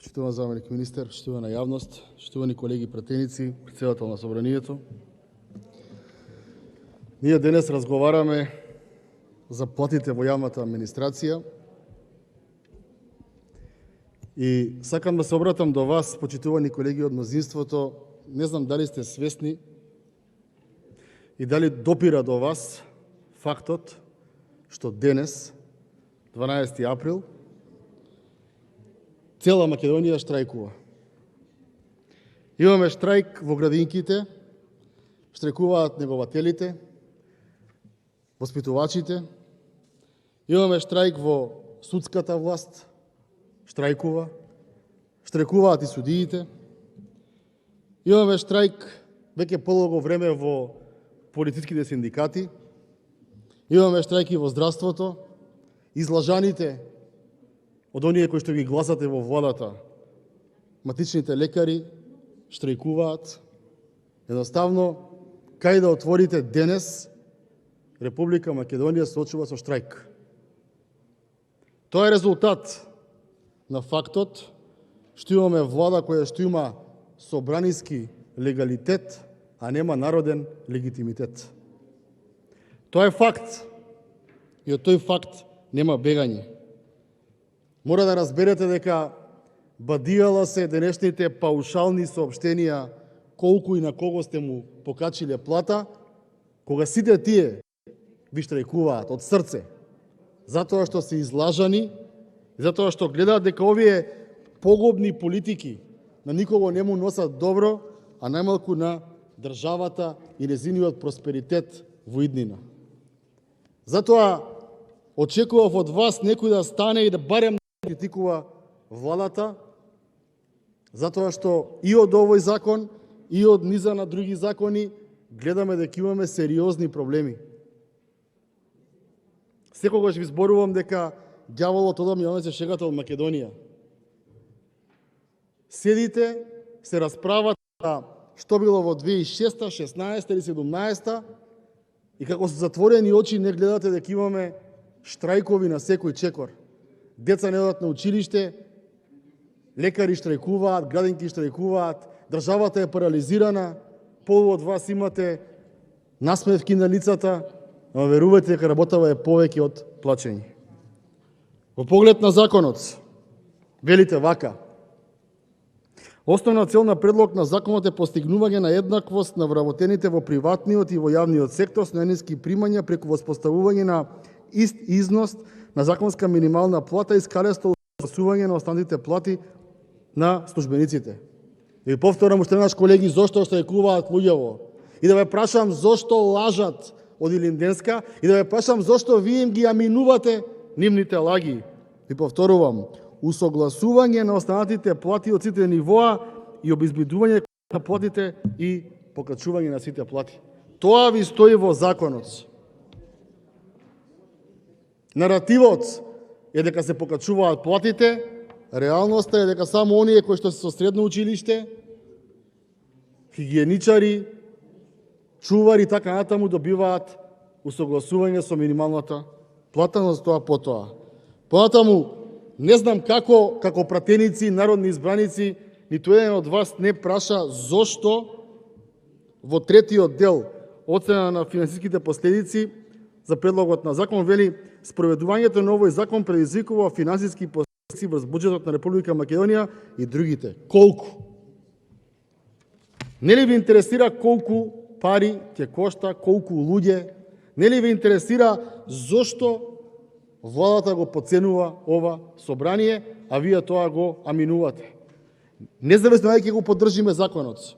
Почитуван заменик министер, почитувана јавност, почитувани колеги пратеници, претседател на Собранието. Ние денес разговараме за платите во јавната администрација и сакам да се обратам до вас, почитувани колеги од мнозинството. Не знам дали сте свесни и дали допира до вас фактот што денес, 12 април, цела Македонија штрајкува. Имаме штрајк во градинките, штрајкуваат негователите, воспитувачите. Имаме штрајк во судската власт, штрајкуваат и судиите. Имаме штрајк веќе подолго време во полициските синдикати. Имаме штрајки во здравството. Излажаните од оние кои што ги гласате во владата, матичните лекари штрајкуваат. Едноставно, кај да отворите денес, Република Македонија се соочува со штрајк. Тоа е резултат на фактот што имаме влада која што има собраниски легалитет, а нема народен легитимитет. Тоа е факт и од тој факт нема бегање. Мора да разберете дека бадијала се денешните паушални соопштенија колку и на кого сте му покачиле плата, кога сите тие ви штрајкуваат од срце, затоа што се излажани, затоа што гледаат дека овие погубни политики на никого не му носат добро, а најмалку на државата и незиниот просперитет во иднина. Затоа очекував од вас некој да стане и да барем критикува владата, затоа што и од овој закон, и од низа на други закони гледаме дека имаме сериозни проблеми. Секогаш ви зборувам дека ѓаволот одам ја се шегата од Македонија. Седите, се расправат што било во 2006, 16 или 17 и како со затворени очи не гледате дека имаме штрајкови на секој чекор. Деца не одат на училиште, лекари штрајкуваат, градинки штрајкуваат, државата е парализирана, полу од вас имате насмевки на лицата, но верувајте дека работава е повеќе од плачење. Во поглед на законот, велите вака: основна цел на предлог на законот е постигнување на еднаквост на вработените во приватниот и во јавниот сектор со најниски примања преку воспоставување на ист износ на законска минимална плата и скалесто усогласување на останатите плати на службениците. И повторам уште еднаш, колеги, зошто штрајкуваат луѓево? И да ве прашам зошто лажат од Илинденска и да ве прашам зошто вие им ги аминувате нивните лаги. И повторувам, усогласување на останатите плати од сите нивоа и обезбедување на платите и покачување на сите плати. Тоа ви стои во законот. Наративот е дека се покачуваат платите, реалноста е дека само оние кои што се со средно училиште, хигиеничари, чувари и така натаму добиваат усогласување со минималната плата, но за тоа потоа. Понатаму, не знам како пратеници, народни избраници, ниту еден од вас не праша зошто во третиот дел оцена на финансиските последици за предлогот на закон вели: спроведувањето на овој закон предизвикува финансиски последици врз буџетот на Република Македонија и другите. Колку? Нели ви интересира колку пари ќе кошта, колку луѓе? Нели ви интересира зошто владата го подценува ова собрание, а вие тоа го аминувате? Независно дали ќе го поддржиме законот,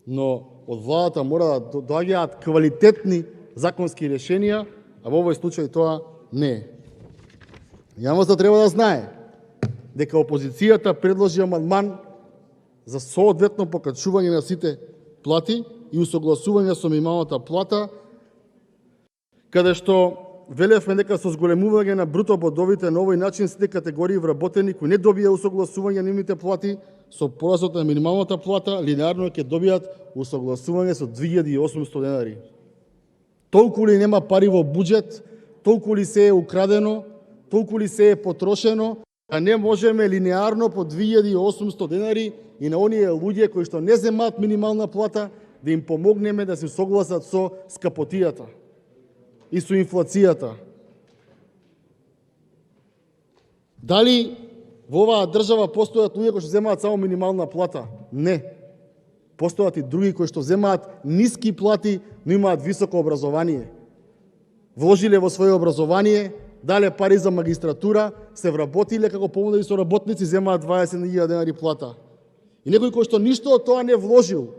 но од владата мора да доаѓаат квалитетни законски решенија, а во овој случај тоа не е. Јавноста треба да знае дека опозицијата предложи амандман за соодветно покачување на сите плати и усогласување со минималната плата, каде што велевме дека со зголемување на бруто бодовите на овој начин сите категории вработени кои не добија усогласување на нивните плати со порасот на минималната плата, линеарно ќе добијат усогласување со 2800 денари. Толку ли нема пари во буџет, толку ли се е украдено, толку ли се е потрошено, а не можеме линеарно по 2800 денари и на оние луѓе кои што не земаат минимална плата да им помогнеме да се согласат со скапотијата и со инфлацијата. Дали во оваа држава постојат луѓе кои што земаат само минимална плата? Не. Постојат и други кои што земаат ниски плати, но имаат високо образование. Вложиле во своје образование, дале пари за магистратура, се вработиле како помогнали со работници, земаат 20.000 денари плата. И некој кој што ништо од тоа не вложил,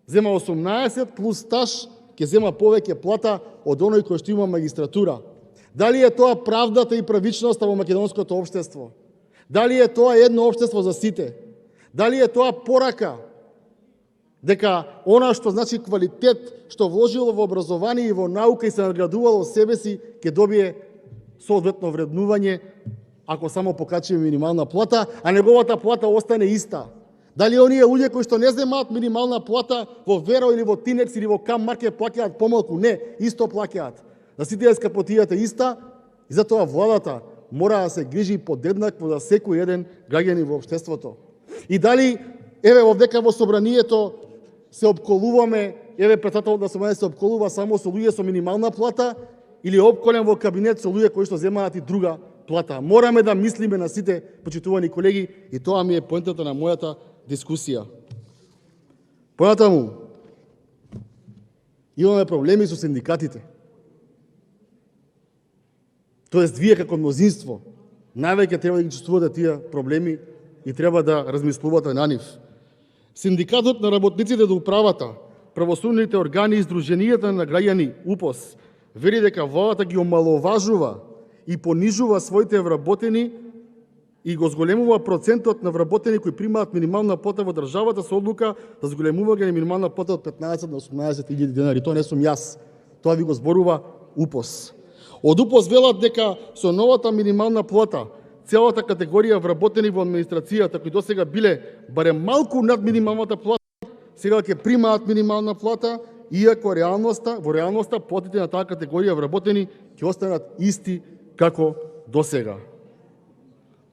зема 18 плюс стаж, ќе зема повеќе плата од оној кој што има магистратура. Дали е тоа правдата и правичноста во македонското општество? Дали е тоа едно општество за сите? Дали е тоа порака дека она што значи квалитет, што вложило во образование и во наука и се наградувало себе си, ќе добие соодветно вреднување ако само покачи минимална плата, а неговата плата остане иста? Дали оние луѓе кои што не земаат минимална плата во Веро или во Тинекс или во Кам Маркет плаќаат помалку? Не, исто плаќаат. За сите скапотијата иста и затоа владата мора да се грижи подеднакво за секој еден граѓанин во општеството. И дали, еве овдека во собранието се обколуваме, еве председателот на собранието се обколува само со луѓе со минимална плата или обколен во кабинет со луѓе кои што земаат и друга плата. Мораме да мислиме на сите, почитувани колеги, и тоа ми е поентата на мојата дискусија. Понатаму, имаме проблеми со синдикатите. Тоест, вие како мнозинство, највеќе треба да ги чувствувате тие проблеми и треба да размислувате на нив. Синдикатот на работниците до управата, правосудните органи и Сдруженијата на граѓани УПОС вери дека владата ги омаловажува и понижува своите вработени и го зголемува процентот на вработени кои примаат минимална плата во државата со одлука за зголемување на минимална плата од 15 на 18.000 денари. Тоа не сум јас, тоа ви го зборува УПОС. Од УПОС велат дека со новата минимална плата целата категорија вработени во администрацијата кои досега биле барем малку над минималната плата, сега ќе примаат минимална плата, иако во реалноста платите на таа категорија вработени ќе останат исти како досега.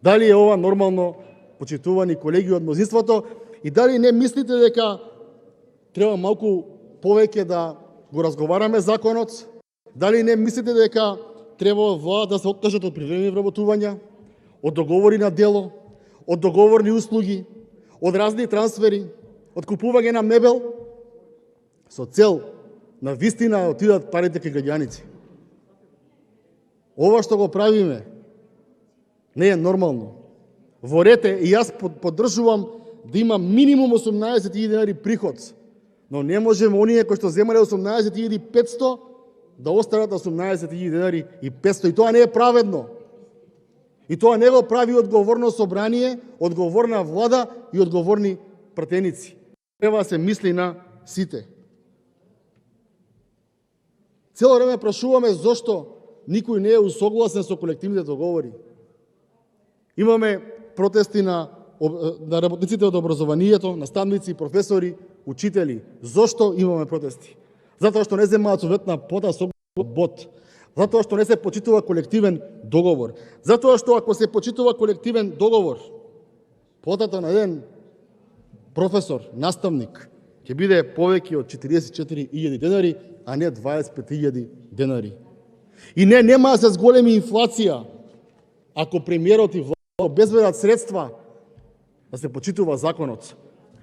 Дали е ова нормално, почитувани колеги од мнозинството, и дали не мислите дека треба малку повеќе да го разговараме законот? Дали не мислите дека треба владата да се откажат од привремени вработувања, од договори на дело, од договорни услуги, од разни трансфери, од купување на мебел, со цел на вистина да отидат парите кај граѓаните? Ова што го правиме не е нормално. Во ред е, и јас поддржувам да има минимум 18.000 денари приход, но не можеме оние кои што земале 18.500 да останат 18.000 денари и 500. И тоа не е праведно. И тоа не го прави одговорно собрание, одговорна влада и одговорни пратеници. Треба да се мисли на сите. Цело време прашуваме зошто никој не е усогласен со колективните договори. Имаме протести на работниците од образованието, наставници, професори, учители. Зошто имаме протести? Затоа што не земаат соодветна плата со бот. Затоа што не се почитува колективен договор. Затоа што ако се почитува колективен договор, платата на еден професор, наставник, ќе биде повеќе од 44.000 денари, а не 25.000 денари. И нема да се зголеми инфлација ако премиерот и влада обезбедат средства да се почитува законот.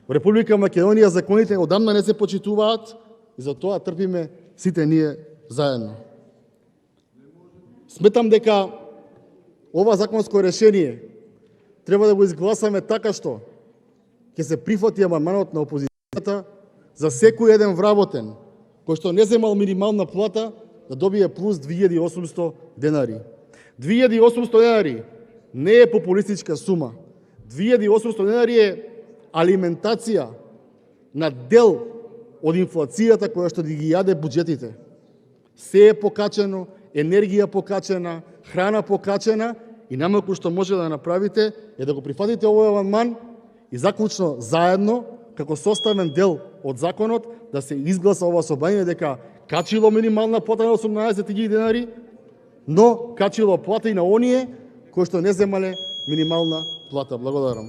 Во Република Македонија законите одамна не се почитуваат и затоа трпиме сите ние заедно. Сметам дека ова законско решение треба да го изгласаме така што ќе се прифати амандманот на опозицијата за секој еден вработен кој што не земал минимална плата да добие плюс 2800 денари. 2800 денари не е популистичка сума. 2800 денари е алиментација на дел од инфлацијата која што ги јаде буџетите. Се е покачено, енергија покачена, храна покачена и најмалку што може да направите е да го прифатите овој амандман и заклучно заедно, како составен дел од законот, да се изгласа ова собрание дека качило минимална плата на 18.000 денари, но качило плата и на оние кои што не земале минимална плата. Благодарам.